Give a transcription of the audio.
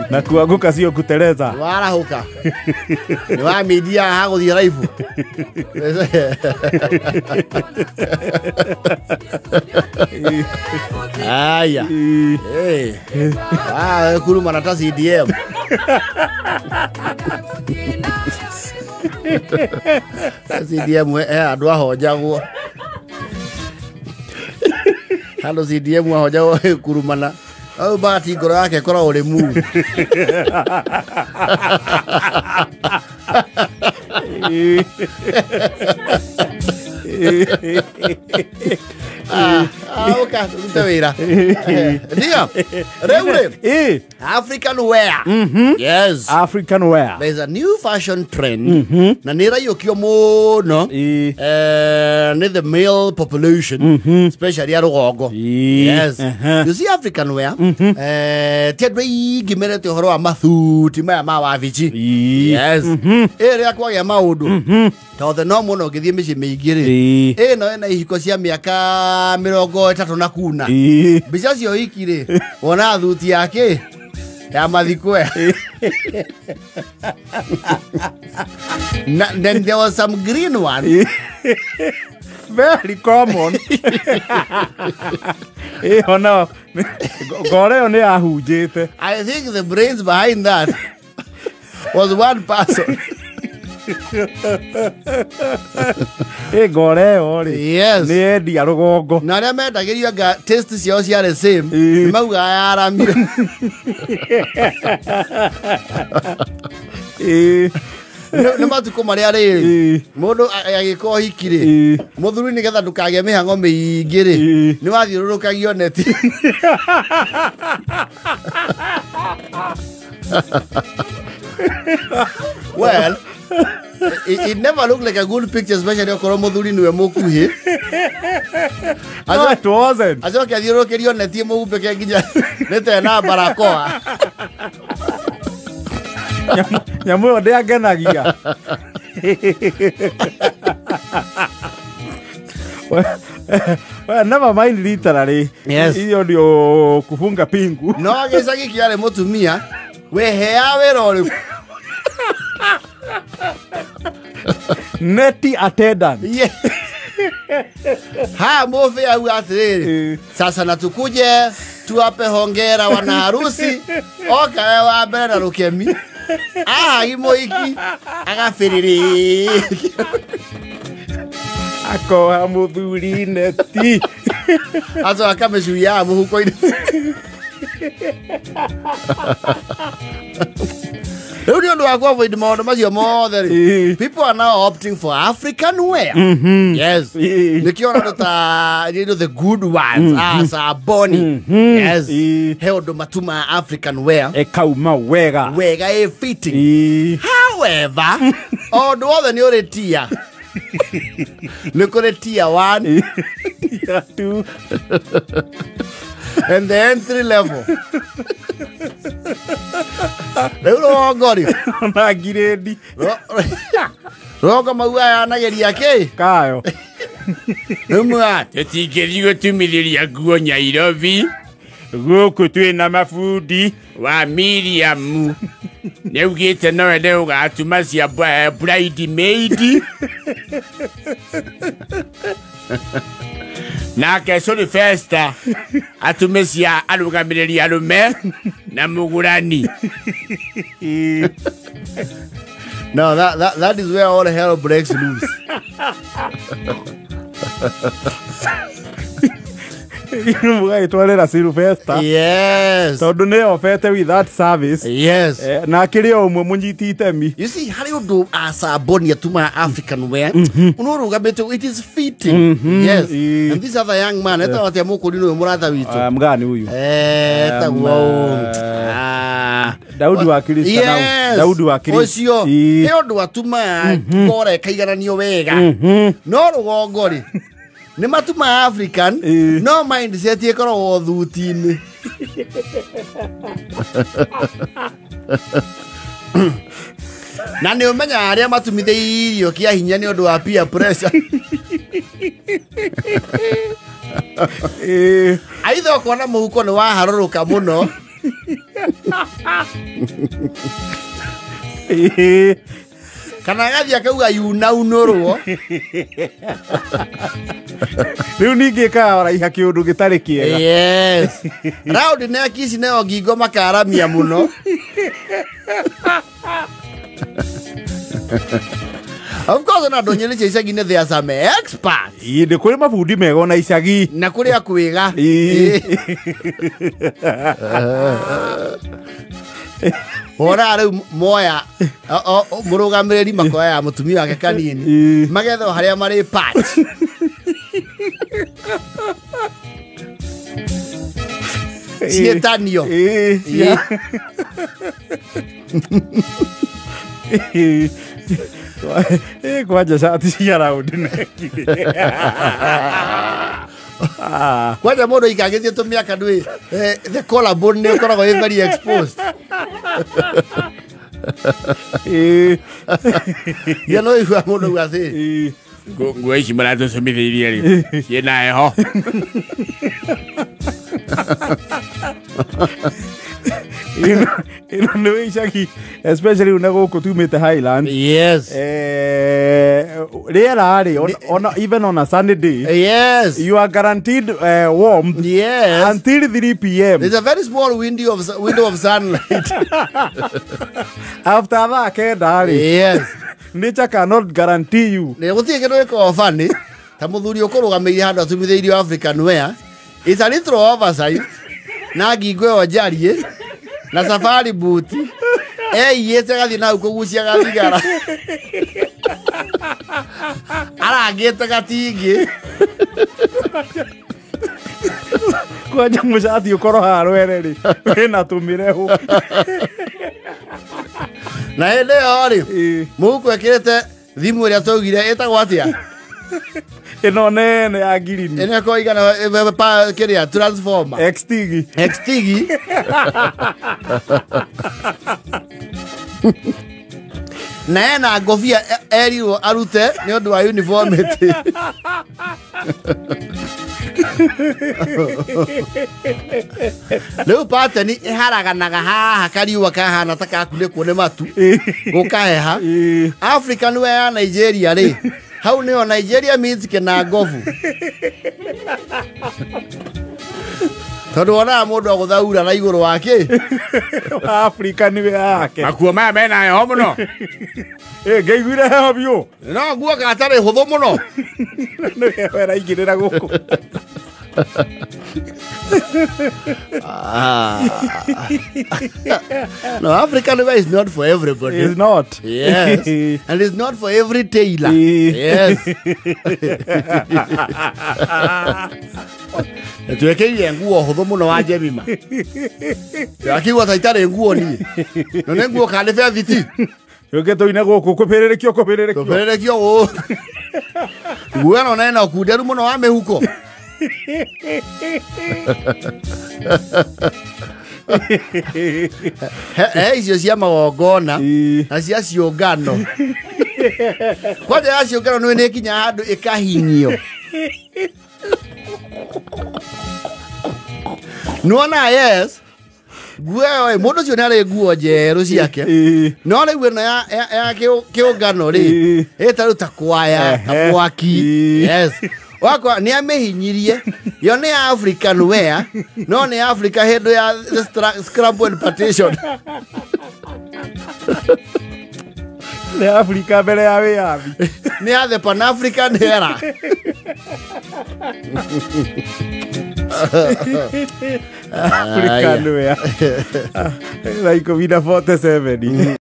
Na kuanguka sio kuteleza. Warahuka. Ni wa media hago di raifu. Aya. Kuru manata CDM. CDM adwa hoja go. Halo CDM hoja kuru mana. Au bati ngoro yake kora uri mu. Okay, tutawira. Ndio. Reure. African wear. Yes. African wear. There's a new fashion trend. Na nira yokio muno. Ni the male population, especially ya rugongo. Yes. You see African wear. Tiadwe gimere te horo wa mathuti maya ma wavichi. Yes. Ere akwa ya maudu. Tothe no muno githie mici meigire. No ena ihiko cia miaka 30 na kuna. Bica cio ikire. Wona thuti yake ya mathikwe. Then there was some green one. Very common. No. Gore ne ahujete. I think the brains behind that was one person. Gore ori. Yes. Ne dia rugongo. Na ria mendagirio ga taste cio cia the same. Mauga yaramire. Nä matukå marä a rä må ndå agä korwo hikirä må thuri nä getha ndå kagä mä hango mä ingä rä nä wathiå rå rå kagio neti. Well, it never looked like a good picture, especially okorwo må thuri nä we må kuhä. No, it wasn't. Acoke athiå rå kä rio neti må humbä ke nginya nä tena barakoa. Nyamu yo ndeangenagia. Well, never mind literally. Yes. Iyo ndio kufunga pingu. No agicagi kiarä må tumia we hea wä ra å rä Neti attendant. Haya mofe au atiriri. Sasa na tukuje tuwape hongera wana harusi. Oka we wa mbere na rukemi. Imo iki agafiriri. Akoha muthuri neti. Azo akameshuya muhuko-ini. People are now opting for African wear. Yes. The good ones. Saboni. Yes. Heo matuma African wear. Ekauma wega. Wega fitting. However, the other new tier. Look at the tier 1. Tier 2. And the entry level. Leo ngori. Na giredi. Roga maua ya nageria ke. Kayo. Numwa, tetigerio tumiriria guo Nairobi. Guku twina mafundi wa Miriam. Neugite no ende ugatuma cia bride maid. Na kesho festa atumesia alugamiriria alume na mugurani. No, that is where all hell breaks loose. Yes. So don't ofete with that service. Yes. Na kiri omwe munyiti itemi. You see, how you do as a boni atuma African wear? It is fitting. Yes. And this other young man, eta watia mukulino murata witu. Mgani huyu? Daudi wa Kristo. Yes. Daudi wa Kristo. Osio. Heo ndo atuma kore kaigananio wega. No rugongori. Ni matuma African. No mindset yekoro o thutini. Na ni umenya aria matumithe irio kia hinya ni undu wa peer pressure. Aitha kuona muhuko ni waharũrũka muno. Kana gathi akauga yunaunorwo. Riu ningi kaora iha kiundu gitari kiega. Yes. Round ne kisi ne ogingo makaramia muno. Of course na donyele icagi ne there are some experts. Inde kuri mabundi mega na icagi. Na kuri akwiga. Ora riu moya murugamiriri makoya ya mutumia wake kanini. Magetho haria mari patch. Sietanio. Kwaja shati cia round neki. Kwaja mundu ikagithie tumiaka ndui the collarbone ne ukoragwo very exposed. Ya no iwa mundu gathi. Nguo ici maratũcũmithĩirie rĩ ciĩna heho. Ino nĩ icagi especially una gũkũ tumĩte Highlands. Yes. Rĩera rĩ even on a sunny day. Yes. You are guaranteed warmth. Yes. Until 3 p.m. There's a very small window of sunlight. After that kenda rĩ. Yes. Nature cannot guarantee you. Ne gutie kindu iko funny. Ta muthuri ukurugamĩire handu atumithĩirio African wear. It's a little oversized. Na ngingwe onjarie. Na safari boot. Yete gathi na kugucia gathigara. Arangĩte gatingi. Kwaja mucati ukoro harwere ri. Wĩna tũmĩrehu. Na hĩndĩ ĩyo rĩ mũhuko ekĩrĩte thimũ ĩrĩa twaugire ĩtagwo atĩa? Ĩno nene ya ngirini. Ĩno ĩkoragwo igana kĩrĩa transformer. Extigi. Na ena ngobia erirwo arute nĩ ũndũ wa uniformity. Rĩu pateni ĩharaganaga haha kariũa kahana ta gakunĩkwo nĩ matu gũkaheha. African wear ya Nigeria rĩ hau nĩho Nigeria means kĩnangobu. Tondu wonaga mundu aguthaura na iguru wake. Africa ni we yake. Makuo maya mena heho muno. Ngeiguire heho biũ. No nguo gatarĩ hũthũ muno. Nĩ heho ĩraingĩrĩra gũkũ. No, African wear is not for everybody. It's not. Yes. And it's not for every tailor. Yes. Tuwekeire nguo hũthũ muno wa Jemima. Akiwa taitarĩ nguo ni. No nĩ nguo kana bethiti. Yoke toine gũkũ kũbĩrĩrĩkio. Kũbĩrĩrĩkio. Nguo ĩno nena ũkunderu muno wa mĩhuko. Icio cia magongona na cia ciũngano. Kwanja ya ciũngano nĩ ĩkinya handũ ĩkahinyio. Nuona yes. Nguo ĩyo mũndũ ũcio nĩ arĩ nguo njerũ ciake. No rĩu ĩno ya kĩũngano rĩ ĩtarĩ ta kwaya ta mwaki. Yes. Wakwa ni amehinyirie yo ni African wear no ni Africa head ya scramble partition. Ni Africa mbere ya wĩyathi. Ni ya the Pan African era. African wear. Like COVID-47.